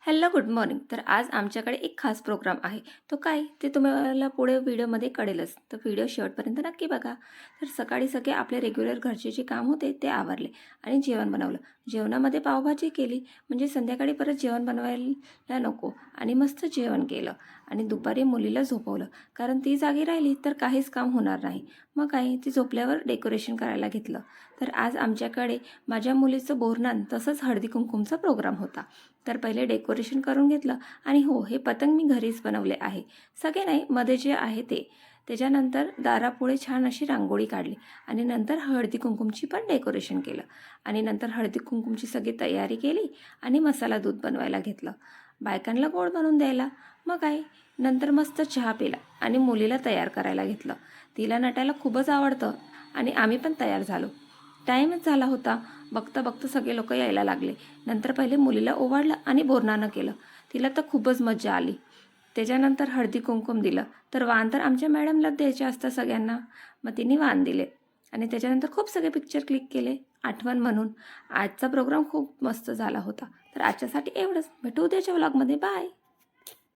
Hello good morning. तर आज आमच्याकडे एक खास प्रोग्राम आहे. तो काय ते तुम्हाला पुढे व्हिडिओमध्ये कळेलच. तर व्हिडिओ शेवटपर्यंत नक्की बघा. तर सकाळी सगळे आपले रेग्युलर घरचे जे काम होते ते आवरले आणि जेवण बनवलं. जेवणामध्ये पावभाजी केली म्हणजे संध्याकाळी परत जेवण बनवायला नको आणि मस्त जेवण केलं आणि दुपारी मुलीला झोपवलं. कारण ती जागी राहिली तर काहीच काम होणार नाही. मग काय ती झोपल्यावर डेकोरेशन करायला घेतलं. तर आज आमच्याकडे माझ्या मुलीचं बोरनान तसंच हळदी कुंकुमचा प्रोग्राम होता. तर पहिले डेकोरेशन करून घेतलं आणि हो, हे पतंग मी घरीच बनवले आहे. सगळे नाही, मध्ये जे आहे ते. त्याच्यानंतर दारापुढे छान अशी रांगोळी काढली आणि नंतर हळदी कुंकुमची पण डेकोरेशन केलं आणि नंतर हळदी कुंकुमची सगळी तयारी केली आणि मसाला दूध बनवायला घेतलं. बायकांना गोड बनवून द्यायला. मग काय, नंतर मस्त चहा पिला आणि मुलीला तयार करायला घेतलं. तिला नटायला खूपच आवडतं आणि आम्ही पण तयार झालो. टाईमच झाला होता. बघता बघता सगळे लोक यायला लागले. नंतर पहिले मुलीला ओवाळलं आणि बोरनानं केलं. तिला तर खूपच मजा आली. त्याच्यानंतर हळदी कुंकुम दिलं. तर वाण तर आमच्या मॅडमलाच द्यायचे असतं सगळ्यांना. मग तिने वाण दिले आणि त्याच्यानंतर खूप सगळे पिक्चर क्लिक केले आठवण म्हणून. आजचा प्रोग्राम खूप मस्त झाला होता. तर आजच्यासाठी एवढंच. भेटू उद्याच्या व्लॉगमध्ये. बाय.